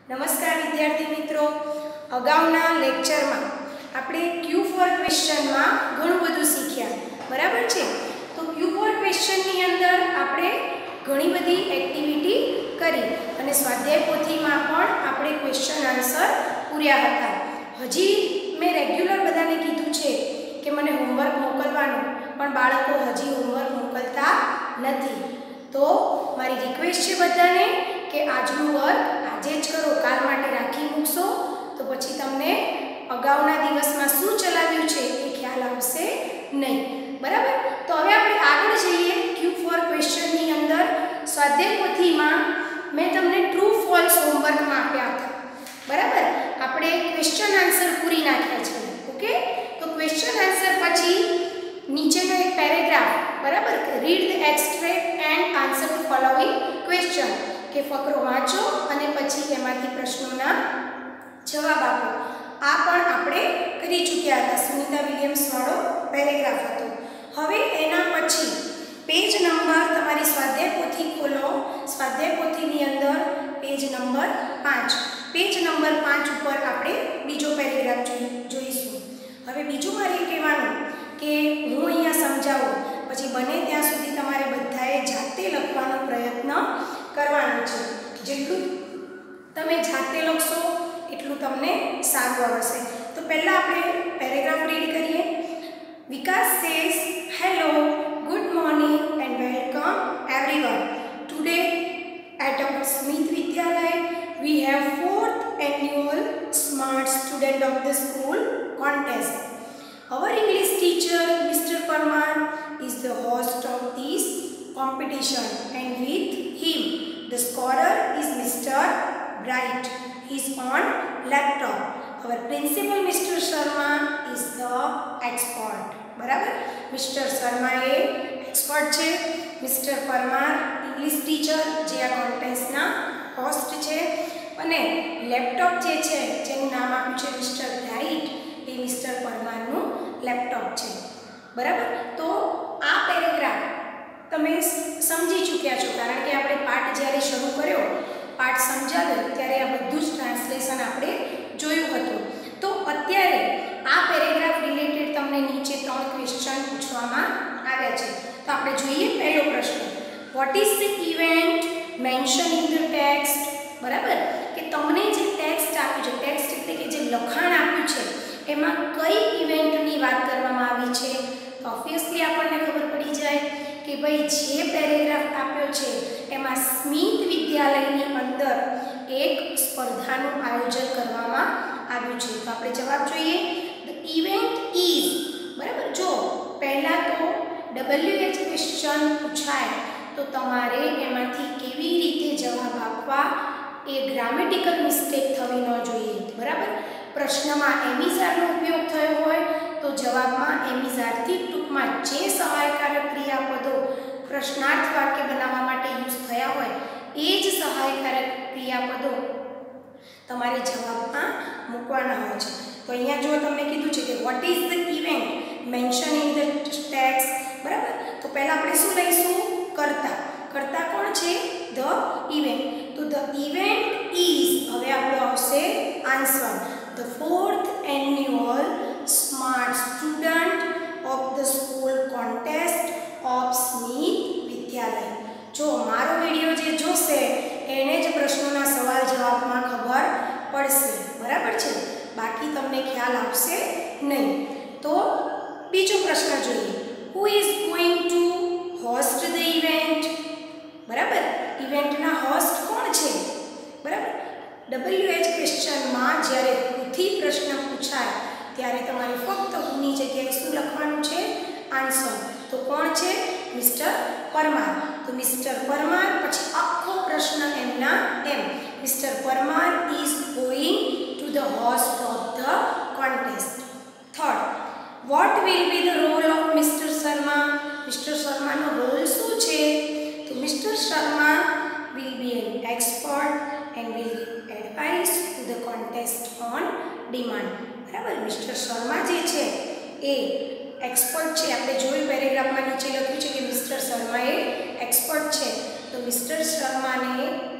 નમસ્કાર વિદ્યાર્થી મિત્રો, અગાઉના લેક્ચરમાં આપણે Q4 ક્વેશ્ચનમાં ઘણું બધું શીખ્યા, બરાબર છે? તો Q4 ક્વેશ્ચનની અંદર આપણે ઘણી બધી એક્ટિવિટી કરી અને સ્વાધ્યાય પોથીમાં પણ આપણે ક્વેશ્ચન આન્સર પૂર્યા હતા. હજી મેં રેગ્યુલર બધાને કીધું છે કે મને હોમવર્ક મોકલવાનું, પણ બાળકો હજી હોમવર્ક મોકલતા નથી. તો મારી રિક્વેસ્ટ છે બધાને કે આજનું વર્ક આજે જ કરો, કાલ માટે રાખી મૂકશો તો પછી તમને અગાઉના દિવસમાં શું ચલાવ્યું છે એ ખ્યાલ આવશે નહીં, બરાબર? તો હવે આપણે આગળ જઈએ. Q4 ક્વેશ્ચનની અંદર સ્વાધ્યાય પોથીમાં મેં તમને ટ્રુ ફોલ્સ હોમવર્કમાં આપ્યા હતા, બરાબર? આપણે ક્વેશ્ચન આન્સર પૂરી નાખ્યા છે, ઓકે? તો ક્વેશ્ચન આન્સર પછી નીચેનો એક પેરેગ્રાફ, બરાબર, read the extract and answer the following question, કે ફકરો વાંચો અને પછી એમાંથી પ્રશ્નોના જવાબ આપો. આ પણ આપણે કરી ચૂક્યા હતા. સુનિતા વિલિયમ્સ વાળો પેરેગ્રાફ હતો. હવે એના પછી પેજ નંબર તમારી સ્વાધ્યાય પોથી ખોલો. સ્વાધ્યાય પોથીની અંદર પેજ નંબર 5, પેજ નંબર 5 ઉપર આપણે બીજો પેરેગ્રાફ જોઈશું. હવે બીજું મારે કહેવાનું કે હું અહીંયા સમજાવું, પછી બને ત્યાં સુધી તમારે બધાએ જાતે લખવાનો પ્રયત્ન કરવાનો છે. જેટલું તમે જાતે લખશો એટલું તમને સારું આવશે. તો પહેલાં આપણે પેરેગ્રાફ રીડ કરીએ. Vikas says, hello, good morning and welcome everyone. Today at our Smith Vidyalaya we have 4th annual Smart Student of the School contest. Our English teacher, Mr. Parmar, is the host of this competition, and with him, the scorer is Mr. Bright. He is on laptop. Our principal, Mr. Sharma, is the expert. બરાબર? Mister Sharma એ expert છે. Mister Parmar English teacher જે આ કોન્ટેસ્ટના host છે, અને laptop જે છે જેનું નામ આપ્યું છે મિસ્ટર બ્રાઇટ, એ મિસ્ટર પરમારનું લેપટોપ છે, બરાબર? તો આ પેરેગ્રાફ તમે સમજી ચૂક્યા છો, કારણ કે આપણે પાઠ જ્યારે શરૂ કર્યો, પાઠ સમજાવ્યો ત્યારે આ બધું જ ટ્રાન્સલેશન આપણે જોયું હતું. તો અત્યારે આ પેરેગ્રાફ રિલેટેડ તમને નીચે 3 ક્વેશ્ચન પૂછવામાં આવ્યા છે. તો આપણે જોઈએ પહેલો પ્રશ્ન, what is the event mention in the text? બરાબર, કે તમને જે ટેક્સ્ટ આપ્યું છે, ટેક્સ્ટ એટલે કે જે લખાણ આપ્યું છે, એમાં કઈ ઇવેન્ટની વાત કરવામાં આવી છે? તો ઓબ્વિયસલી આપણને ખબર પડી જાય કે ભાઈ જે પેરેગ્રાફ આપ્યો છે એમાં સ્મિથ વિદ્યાલયની અંદર એક સ્પર્ધાનું આયોજન કરવામાં આવ્યું છે. તો આપણે જવાબ જોઈએ. ધ ઇવેન્ટ ઇઝ, બરાબર, જો પહેલાં તો WH ક્વેશ્ચન પૂછાય તો તમારે એમાંથી કેવી રીતે જવાબ આપવા એ ગ્રામેટિકલ મિસ્ટેક થવી ન જોઈએ, બરાબર? પ્રશ્નમાં એમિઝારનો ઉપયોગ થયો હોય તો જવાબમાં એમિઝારથી ટૂંકમાં જે સહાયકારક ક્રિયાપદો પ્રશ્નાર્થ વાક્ય બનાવવા માટે યુઝ થયા હોય એ જ સહાયકારક ક્રિયાપદો તમારે જવાબમાં મૂકવાના હોય છે. તો અહીંયા જો તમને કીધું છે કે what is the event mention in the text, બરાબર? તો પહેલાં આપણે શું લઈશું? કર્તા. કર્તા કોણ છે? The event. તો ધ ઇવેન્ટ ઇઝ, હવે આપણો આવશે answer, the 4th annual Smart Student of the School contest of Smith Vidyalaya. જો મારો વિડીયો જે જોશે એને જ પ્રશ્નોના સવાલ જવાબમાં ખબર પડશે, બરાબર છે? બાકી તમને ખ્યાલ આવશે નહીં. તો બીજો પ્રશ્ન જોઈએ. Who is going to host the event? બરાબર, ઇવેન્ટના હોસ્ટ કોણ છે? બરાબર, WH ક્વેશ્ચનમાં જ્યારે હુથી પ્રશ્ન પૂછાય ત્યારે તમારે ફક્ત હુની જગ્યાએ શું લખવાનું છે? આન્સર. તો કોણ છે? મિસ્ટર પરમાર. તો મિસ્ટર પરમાર, પછી આખો પ્રશ્ન એમના એમ, mister Parmar is going to the host of the contest. Third, what will be the role of mister Sharma? Mister શર્માનો રોલ શું છે? તો mister Sharma will be an expert and will give advice to the contest on demand. બરાબર, mister Sharma જે છે એ expert છે. આપણે જોયું પેરેગ્રાફમાં નીચે લખ્યું છે કે મિસ્ટર શર્મા એ એક્સપર્ટ છે. તો મિસ્ટર શર્માને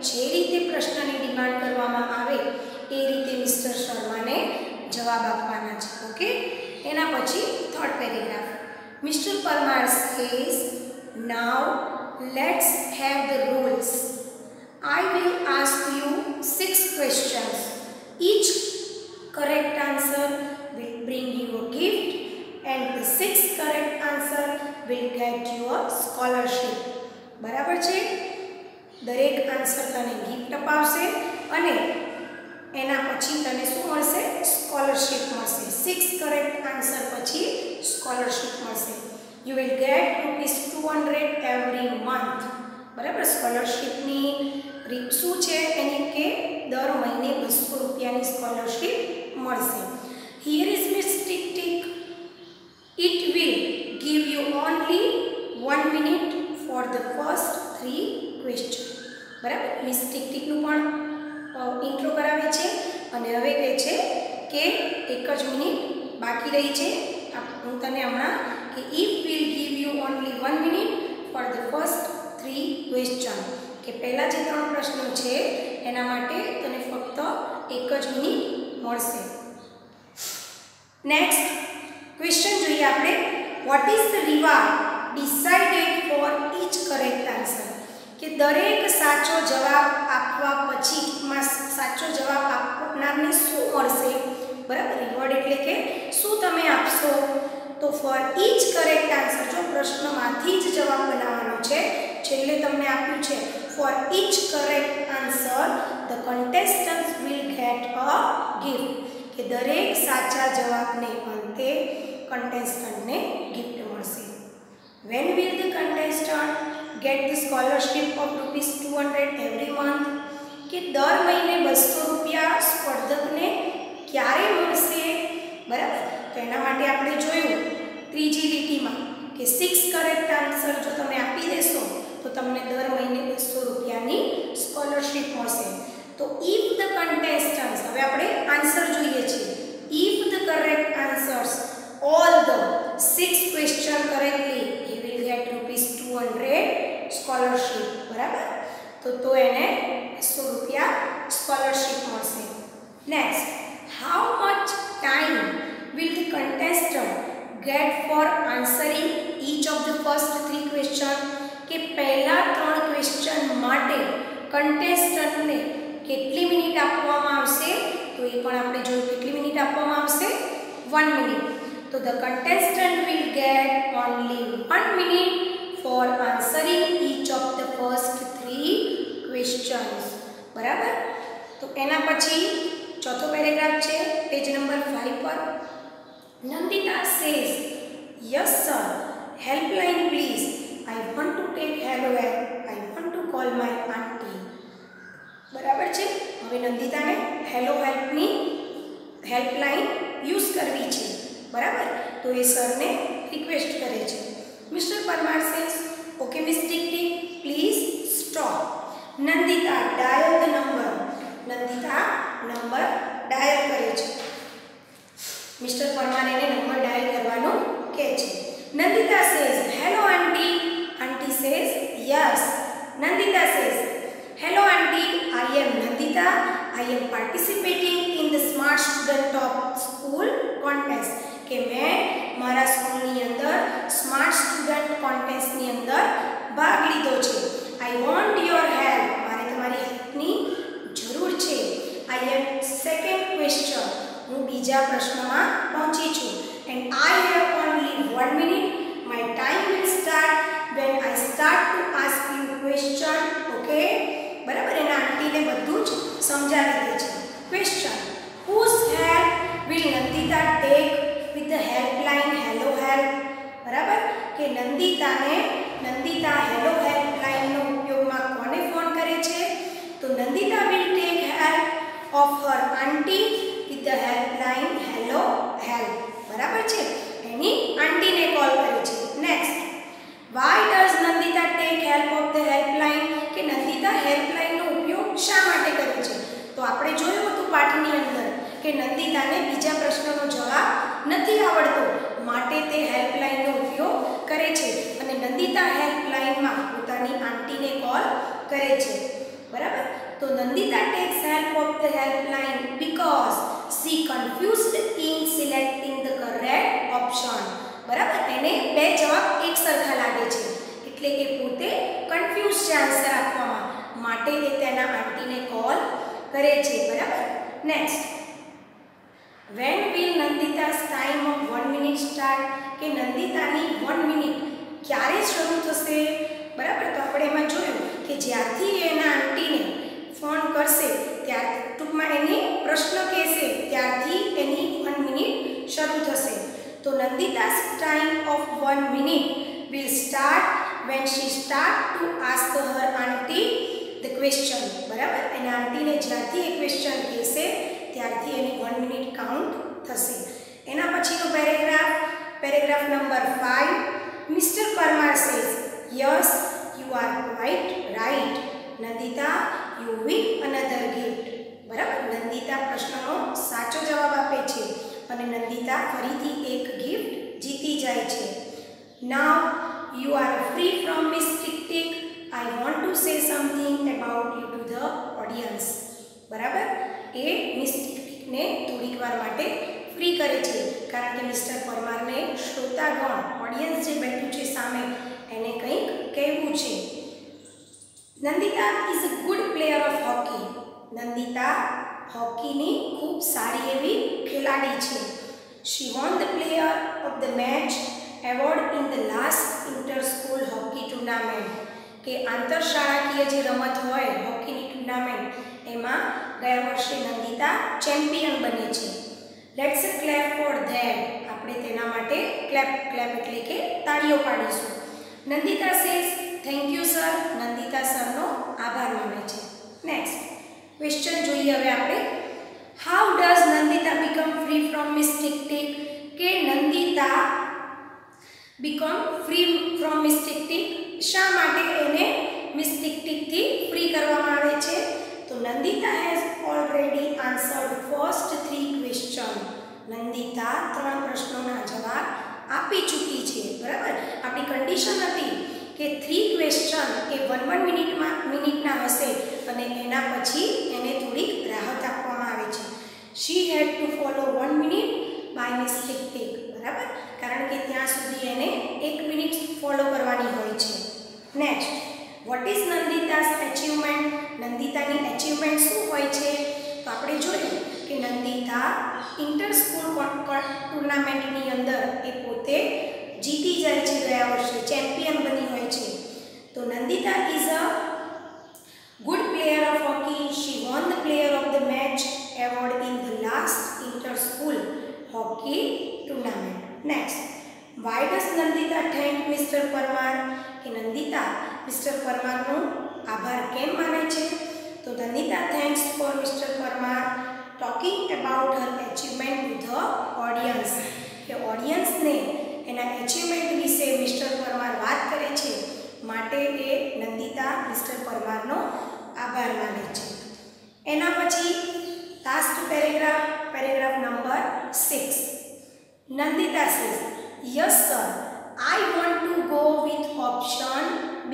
જે રીતે પ્રશ્નની ડિમાન્ડ કરવામાં આવે જવાબ આપવાના છે. ઓકે, એના પછી third paragraph. Mister Parmar says, now let's have the rules. I will ask you 6 questions. Each correct answer will bring you a gift and the 6th correct answer will get you a scholarship. બરાબર છે? દરેક answer તને gift અપાવશે અને એના પછી તને શું મળશે? સ્કોલરશિપ મળશે. 6 કરેક્ટ આન્સર પછી સ્કોલરશિપ મળશે. You will get ₹200 every month. બરાબર? સ્કોલરશિપની રીત શું છે એની કે દર મહિને ₹200ની સ્કોલરશિપ મળશે. Here is mistake tick. It will give you only 1 minute for the first 3 question. બરાબર? મિસ્ટેક ટિકનું પણ ઇન્ટ્રો કરાવે છે અને હવે કહે છે કે 1 જ મિનિટ બાકી રહી છે. હું તને હમણાં કે if will give you only 1 minute for the first 3 question, કે પહેલા જે 3 પ્રશ્નો છે એના માટે તને ફક્ત 1 જ મિનિટ મળશે. નેક્સ્ટ ક્વેશ્ચન જોઈએ આપણે. What is the reward decided four each correct answer? કે દરેક સાચો જવાબ આપવા પછી સાચો જવાબ આપનારને શું મળશે? બરાબર? રિવોર્ડ એટલે કે શું તમે આપશો? તો ફોર ઈચ કરેક્ટ આન્સર, જો પ્રશ્નમાંથી જ જવાબ બનાવવાનો છે, છેલ્લે તમને આપ્યું છે for each correct answer the contestants will get a gift, કે દરેક સાચા જવાબને અંતે કન્ટેસ્ટન્ટને ગિફ્ટ મળશે. When will the contestant get the scholarship of ₹200 every month? કે દર મહિને ₹200 સ્પર્ધકને ક્યારે મળશે? બરાબર? તો એના માટે આપણે જોયું ત્રીજી લીટીમાં કે 6 કરેક્ટ આન્સર જો તમે આપી દેશો તો તમને દર મહિને ₹200ની સ્કોલરશિપ મળશે. તો ઇફ ધ કન્ટેસ્ટન્ટ્સ, હવે આપણે આન્સર જોઈએ છીએ. If the correct answers all the 6 question correctly, he will get ₹200 scholarship. બરાબર? તો એને ₹200 સ્કોલરશિપ મળશે. Next, how much time will the contestant get for answering each of the first 3 question? કે પહેલા 3 ક્વેશ્ચન માટે કન્ટેસ્ટન્ટને કેટલી મિનિટ આપવામાં આવશે? તો એ પણ આપણે જોયું. કેટલી મિનિટ આપવામાં આવશે? 1 મિનિટ. તો the contestant will get only 1 minute for answering each of the first 3 questions. બરાબર? તો એના પછી ચોથો પેરેગ્રાફ છે પેજ નંબર 5 પર. Nandita says, yes sir, helpline please, I want to take hello help, I want to call my auntie. બરાબર છે? હવે નંદિતાને હેલો હેલ્પની હેલ્પલાઇન યુઝ કરવી છે. બરાબર? તો એ સરને રિક્વેસ્ટ કરે છે. Mr. Parmar says, okay Miss Tick Tick, please stop. Nandita dial the number. Nandita number dial કરે છે. Mr. Parmar એને નંબર ડાયલ કરવાનો કહે છે. Nandita says, hello auntie. Auntie says, yes. Nandita says, hello auntie, I am Nandita. I am participating in the Smart Student Top School contest. કે મેં મારા સ્કૂલની અંદર સ્માર્ટ સ્ટુડન્ટ કોન્ટેસ્ટની અંદર ભાગ લીધો છે. આઈ વોન્ટ યોર હેલ્પ, મારે તમારી હેલ્પની જરૂર છે. આઈ એમ સેકન્ડ ક્વેશ્ચન, હું બીજા પ્રશ્નમાં પહોંચી છું. And I have only 1 minute, my time will start when I start to ask you question. Okay? બરાબર? એના આંટીને બધું જ સમજાવી દે છે. Question, whose help will Nandita take with the helpline hello help? બરાબર? કે નંદિતા હેલો હેલ્પલાઇનનો ઉપયોગમાં કોને ફોન કરે છે? તો Nandita will take help of her auntie with the helpline hello help. બરાબર છે? એની આંટીને કોલ કરે છે. Next, why does Nandita take help of the helpline? કે નંદિતા હેલ્પલાઇનનો ઉપયોગ શા માટે કરે છે? તો આપણે જોયું હતું પાઠની અંદર કે નંદિતાને બીજા પ્રશ્નનો જવાબ નથી આવડતો, માટે તે હેલ્પલાઇનનો ઉપયોગ કરે છે અને નંદિતા હેલ્પલાઇનમાં પોતાની આંટીને કોલ કરે છે. બરાબર? તો Nandita tax help of the helpline because she she confused in selecting the correct option. બરાબર, એને બે જવાબ એક સરખા લાગે છે એટલે કે પોતે કન્ફ્યુઝ છે આન્સર આપવામાં, માટે એ તેના આંટીને કોલ કરે છે. બરાબર. Next, when will Nandita's time of 1 minute start? કે નંદિતાની 1 મિનિટ ક્યારે શરૂ થશે? બરાબર, તો આપણે એમાં જોયું કે જ્યારથી એના આંટીને ફોન કરશે ત્યાર ટૂંકમાં એની પ્રશ્ન કહેશે ત્યારથી એની 1 મિનિટ શરૂ થશે. તો નંદિતા's time of 1 minute will start when she start to ask her auntie the question. બરાબર, એના આંટીને જ્યારથી એ ક્વેશ્ચન કહેશે ત્યારથી એની 1 મિનિટ કાઉન્ટ થશે. એના પછીનો paragraph number 5. Mr. Parmar says, yes, you are quite right. Nandita, you win another gift. બરાબર, નંદિતા પ્રશ્નનો સાચો જવાબ આપે છે અને નંદિતા ફરીથી એક ગિફ્ટ જીતી જાય છે. Now you are free from Miss Tick Tick. I want to say something about you to the audience. બરાબર, એ મિસ ટિક ટિકને થોડીક વાર માટે ફ્રી કરે છે કારણ કે મિસ્ટર પરમારને શ્રોતાગણ ઓડિયન્સ જે બેઠું છે સામે એને કંઈક કહેવું છે. Nandita is a good player of hockey. Nandita હોકીની ખૂબ સારી એવી ખેલાડી છે. She won the player of the match award in the last inter school hockey tournament. કે આંતરશાળાકીય જે રમત હોય હોકીની ટુર્નામેન્ટ એમાં ગયા વર્ષે નંદિતા ચેમ્પિયન બની છે. Let's clap for that. આપણે તેના માટે ક્લેપ એટલે કે તાળીઓ પાડીશું. Nandita says thank you sir. Nandita સરનો આભાર માને છે. નેક્સ્ટ ક્વેશ્ચન જોઈએ હવે આપણે. How does Nandita become free from miss Tick Tick? કે Nandita become free from miss Tick Tick, શા માટે એને મિસ ટિક ટિકથી ફ્રી કરવામાં આવે છે? તો Nandita has already answered first 3 question. Nandita 3 પ્રશ્નોના જવાબ આપી ચૂકી છે. બરાબર, આપણી કન્ડિશન હતી કે 3 ક્વેશ્ચન એ 1 મિનિટના હશે અને એના પછી એને થોડીક રાહત આપવામાં આવે છે. She had to follow 1 minute by miss Tick Tick. બરાબર, કારણ કે ત્યાં સુધી એને 1 મિનિટ ફોલો કરવાની હોય છે. Next, what is Nandita's achievement? નંદિતાની અચીવમેન્ટ શું હોય છે? તો આપણે જોયું કે નંદિતા ઇન્ટર સ્કૂલ ટુર્નામેન્ટની અંદર એ પોતે જીતી જાય છે, ગયા વર્ષે ચેમ્પિયન બની હોય છે. તો Nandita is a good player of hockey. She won the player of the match award in the last inter school hockey tournament. Next, why does Nandita thank mister Parmar? કે નંદિતા મિસ્ટર પરમારનો આભાર કેમ માને છે? તો Nandita thanks for mister Parmar talking about her achievement to the audience. કે ઓડિયન્સને એના એચિવમેન્ટ વિશે મિસ્ટર પરમાર વાત કરે છે માટે એ નંદિતા મિસ્ટર પરમારનો આભાર માને છે. એના પછી last paragraph number 6. Nandita says yes sir, I want to go with option B.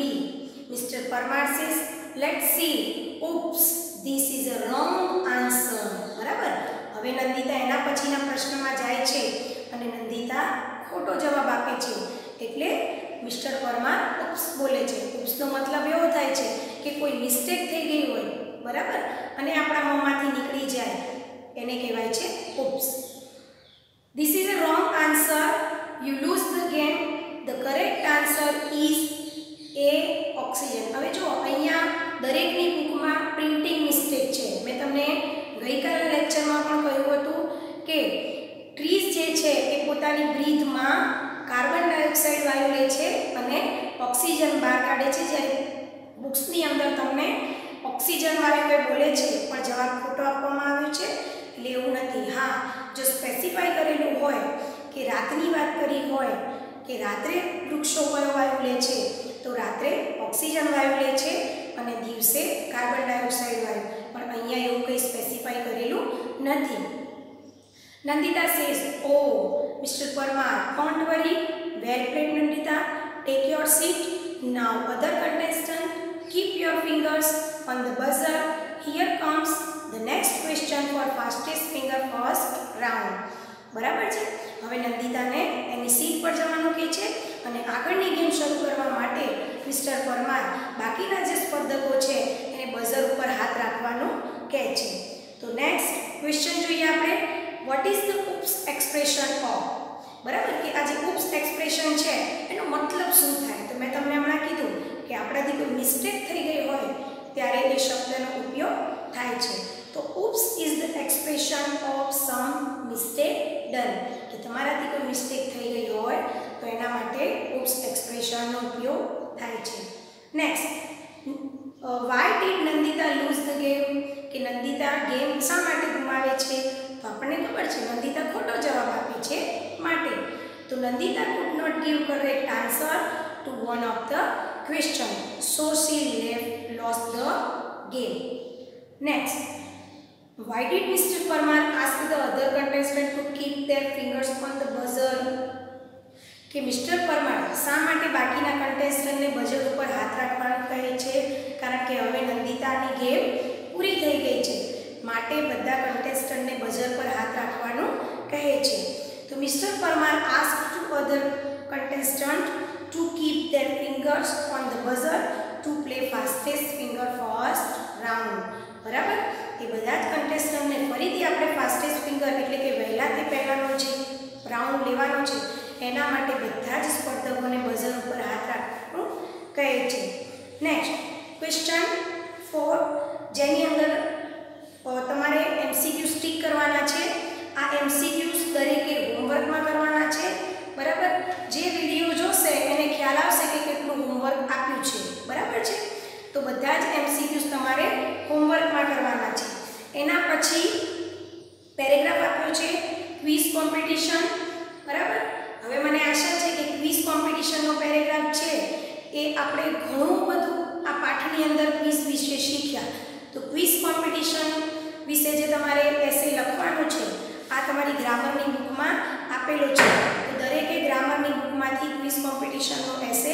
Mr. Parmar says, let's see. Oops, this is a wrong answer. બરાબર, હવે નંદિતા એના પછીના પ્રશ્નમાં જાય છે અને નંદિતા ખોટો જવાબ આપે છે એટલે મિસ્ટર પરમાર ઉપ્સ બોલે છે. ઉપ્સનો મતલબ એવો થાય છે કે કોઈ મિસ્ટેક થઈ ગઈ હોય, બરાબર, અને આપણા મોંમાંથી નીકળી જાય એને કહેવાય છે ઉપ્સ. This is a wrong answer. You lose the game. The correct answer is A, oxygen. હવે જો અહીંયા દરેકની બુકમાં પ્રિન્ટિંગ મિસ્ટેક છે. મેં તમને ગઈકાલના લેક્ચરમાં પણ કહ્યું હતું કે ટ્રીઝ જે છે એ પોતાની બ્રીથમાં કાર્બન ડાયોક્સાઇડ વાયુ લે છે અને ઓક્સિજન બહાર કાઢે છે, જ્યારે બુક્સની અંદર તમને ઓક્સિજન વાયુ બોલે છે પણ જવાબ ખોટો આપવામાં આવ્યો છે એટલે એવું નથી. હા, જો સ્પેસિફાઈ કરેલું હોય કે રાતની વાત કરી હોય કે રાત્રે વૃક્ષો કયો વાયુ લે છે તો રાત્રે ઓક્સિજન વાયુ લે છે અને દિવસે કાર્બન ડાયોક્સાઇડ વાયુ, પણ અહીંયા એવું કંઈ સ્પેસિફાઈ કરેલું નથી. Nandita says oh mister Parmar don't worry, well played Nandita, take your seat. Now other contestant, keep your fingers on the buzzer. Here comes the next question for fastest finger first round. બરાબર છે. હવે નંદિતાને એની સીટ પર જવાનું કહે છે અને આગળની ગેમ શરૂ કરવા માટે મિસ્ટર પરમાર બાકીના જે સ્પર્ધકો છે એને બઝર ઉપર હાથ રાખવાનું કહે છે. તો નેક્સ્ટ ક્વેશ્ચન જોઈએ આપણે. What is the oops expression of? બરાબર કે આ જે ઉપ્સ એક્સપ્રેશન છે એનો મતલબ શું થાય? તો મેં તમને હમણાં કીધું કે આપણાથી કોઈ મિસ્ટેક થઈ ગઈ હોય ત્યારે એ શબ્દનો ઉપયોગ થાય છે. તો oops is the expression of some mistake done, કે તમારાથી કોઈ મિસ્ટેક થઈ ગઈ હોય તો એના માટે ઉપ્સ એક્સપ્રેશનનો ઉપયોગ થાય છે. Next, why did Nandita lose the game? કે નંદિતા ગેમ શા માટે ગુમાવે છે? તો આપણને ખબર છે નંદિતા ખોટો જવાબ આપે છે માટે. તો Nandita could not give correct answer to one of the question, so she lost the game. Next, why did Mr. Parmar ask the other contestant to keep their fingers on the buzzer? કે mister Parmar શા માટે બાકીના કન્ટેસ્ટન્ટને buzzer ઉપર હાથ રાખવાનું કહે છે? કારણ કે હવે નંદિતાની ગેમ પૂરી થઈ ગઈ છે માટે બધા કન્ટેસ્ટન્ટને બઝર પર હાથ રાખવાનું કહે છે. તો mister Parmar asked to other contestant to keep their fingers on the buzzer to play fastest finger first round. બરાબર, એ બધા જ કન્ટેસ્ટન્ટને ફરીથી આપણે ફાસ્ટેસ્ટ ફિંગર એટલે કે વહેલાથી પહેલાનો જે રાઉન્ડ લેવાનો છે એના માટે બધા જ સ્પર્ધકોને બઝર ઉપર હાથ રાખવાનું કહે છે. નેક્સ્ટ ક્વેશ્ચન 4, જેની અંદર તમારે MCQ સ્ટીક કરવાના છે. આ MCQs દરેકે હોમવર્કમાં કરવાના છે. બરાબર, જે વિડીયો જોશે એને ખ્યાલ આવશે કે કેટલું હોમવર્ક આપ્યું છે. બરાબર છે, તો બધા જ MCQs તમારે હોમવર્કમાં કરવાના છે. એના પછી પેરેગ્રાફ આપ્યો છે ક્વિઝ કોમ્પિટિશન. બરાબર, હવે મને આશા છે કે ક્વિઝ કોમ્પિટિશનનો પેરેગ્રાફ છે એ આપણે ઘણું બધું આ પાઠની અંદર ક્વિઝ વિશે શીખ્યા. તો ક્વિઝ કોમ્પિટિશન વિશે જે તમારે એસે લખવાનું છે આ તમારી ગ્રામરની બુકમાં આપેલો છે. તો દરેકે ગ્રામરની બુકમાંથી ક્વિઝ કોમ્પિટિશનનો એસે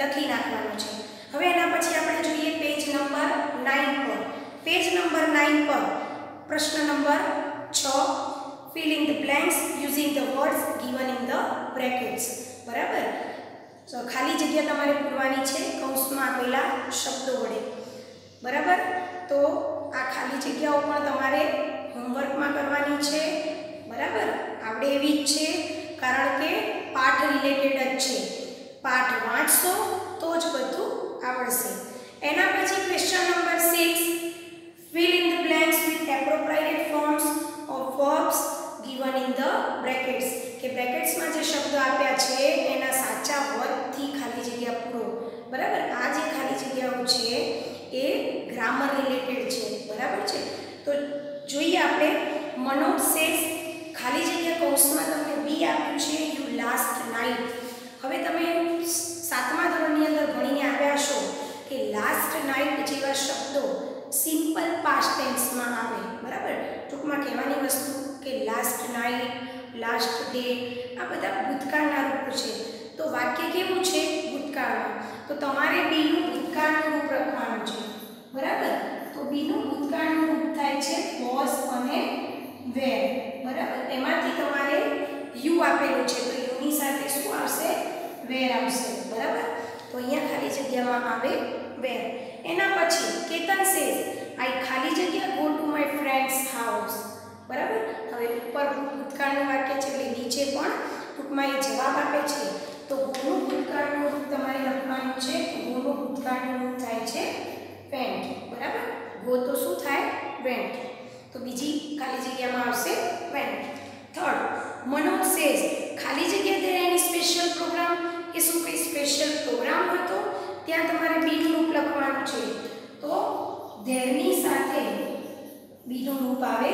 લખી નાખવાનો છે. હવે એના પછી આપણે જોઈએ પેજ નંબર 9 પર. પેજ નંબર 9 પર પ્રશ્ન number 6, fill in the blanks using the words given in the brackets. બરાબર, તો ખાલી જગ્યા તમારે પૂરવાની છે કૌંસમાં આપેલા શબ્દો વડે. બરાબર, તો આ ખાલી જગ્યાઓ પણ તમારે હોમવર્કમાં કરવાની છે. બરાબર, આવડે એવી જ છે કારણ કે પાઠ રિલેટેડ જ છે. પાઠ વાંચશો તો જ બધું આવડશે. એના પછી question number 6, fill in the blanks with appropriate forms of verbs given in the brackets. કે બ્રેકેટ્સમાં જે શબ્દો આપ્યા છે એના સાચા વર્બથી ખાલી જગ્યા પૂરો. બરાબર, આ જે ખાલી જગ્યાઓ છે એ ગ્રામર રિલેટેડ છે. બરાબર છે, તો જોઈએ આપણે. મનોજ સેઝ, ખાલી જગ્યા કૌંસમાં તમને બી આપ્યું છે યુ લાસ્ટ નાઇટ. હવે તમે 7મા ધોરણની અંદર ભણીને આવ્યા છો કે લાસ્ટ નાઇટ જેવા શબ્દો સિમ્પલ પાસ્ટ ટેન્સમાં આવે. બરાબર, ટૂંકમાં કહેવાની વસ્તુ કે લાસ્ટ નાઇટ, લાસ્ટ ડે આ બધા ભૂતકાળના રૂપો છે. તો વાક્ય કેવું છે? ભૂતકાળમાં. તો તમારે બીનું ભૂતકાળનું રૂપ લખવાનું છે. બરાબર, તો બીનું ભૂતકાળનું રૂપ થાય છે વોઝ અને વેર. બરાબર, એમાંથી તમારે યુ આપેલું છે તો યુની સાથે શું આવશે? વેર આવશે. બરાબર, તો અહીંયા ખાલી જગ્યામાં આવે વેર. એના પછી કેતન સેઝ આઈ ખાલી જગ્યા go to my friends house. બરાબર, હવે ઉપર ભૂતકાળનું વાક્ય છે એટલે નીચે પણ ટૂંકમાં એ જવાબ આપે છે. તો ગોનું ભૂતકાળનું રૂપ તમારે લખવાનું છે. ગોનું ભૂતકાળનું રૂપ થાય છે વેન્ટ. બરાબર, ગો તો શું થાય? વેન્ટ. તો બીજી ખાલી જગ્યામાં આવશે વેન્ટ. થર્ડ, મનોજ સેઝ ખાલી જગ્યા there any special program. કે શું કોઈ સ્પેશિયલ પ્રોગ્રામ હતો? ત્યાં તમારે બીનું રૂપ લખવાનું છે. તો ધેરની સાથે બીનું રૂપ આવે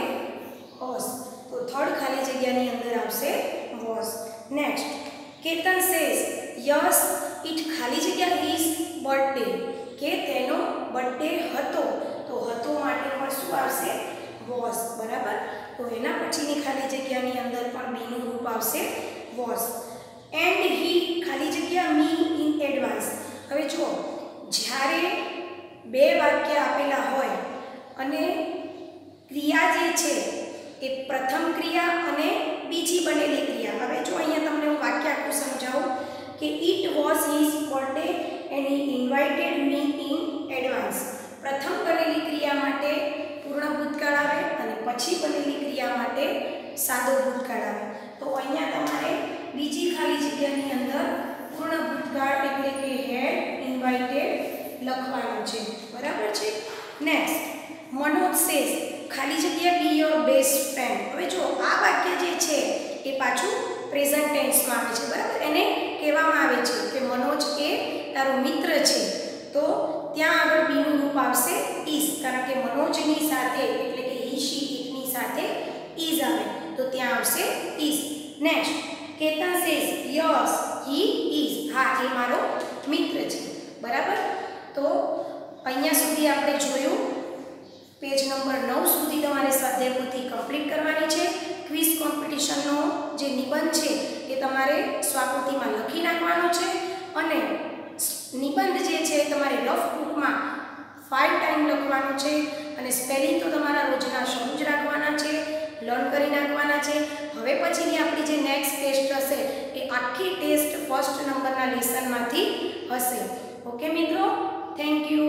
was. તો થર્ડ ખાલી જગ્યાની અંદર આવશે was. Next, Ketan says yes it ખાલી જગ્યા હિઝ બર્થડે. કે તેનો બર્થડે હતો. તો હતો માટે પણ શું આવશે? was. બરાબર, તો એના પછીની ખાલી જગ્યાની અંદર પણ બીનું રૂપ આવશે was. એન્ડ હી ખાલી જગ્યા મી ઇન એડવાન્સ. હવે જુઓ, જ્યારે બે વાક્ય આપેલા હોય અને ક્રિયા જે છે એ પ્રથમ ક્રિયા અને બીજી બનેલી ક્રિયા. હવે જો અહીંયા તમને હું વાક્ય આખું સમજાવું કે it was his birthday and he invited me in advance. પ્રથમ બનેલી ક્રિયા માટે પૂર્ણ ભૂતકાળ આવે અને પછી બનેલી ક્રિયા માટે સાદો ભૂતકાળ આવે. તો અહીંયા તમારે બીજી ખાલી જગ્યાની અંદર પૂર્ણ ભૂતકાળ એટલે કે હેડ ઇન્વાઇટેડ લખવાનું છે. બરાબર છે. નેક્સ્ટ, મનોજ સેઝ ખાલી જગ્યા બી યોર બેસ્ટ ફ્રેન્ડ. હવે જો આ વાક્ય જે છે એ પાછું પ્રેઝન્ટ ટેન્સમાં આવે છે. બરાબર, એને કહેવામાં આવે છે કે મનોજ એ તારો મિત્ર છે. તો ત્યાં આગળ બીનું રૂપ આવશે ઇઝ, કારણ કે મનોજની સાથે એટલે કે હી શી ઇટની સાથે ઇઝ આવે તો ત્યાં આવશે is. Next, Ketan says yes he is. હા, એ મારો મિત્ર છે. બરાબર, તો અહીંયા સુધી આપણે જોયું. પેજ નંબર 9 સુધી તમારે સ્વાધ્યાય પોથી કમ્પ્લીટ કરવાની છે. ક્વિઝ કોમ્પિટિશનનો જે નિબંધ છે એ તમારે સ્વાપોથીમાં લખી નાખવાનો છે અને નિબંધ જે છે તમારે રફ બુકમાં 5 ટાઈમ લખવાનું છે અને સ્પેલિંગ તો તમારા રોજના શરૂ જ રાખવાના છે, લર્ન કરી નાખવાના છે. હવે પછીની આપણી જે નેક્સ્ટ ટેસ્ટ હશે એ આખી ટેસ્ટ ફર્સ્ટ નંબરના લેસનમાંથી હશે. ઓકે મિત્રો, થેન્ક યુ.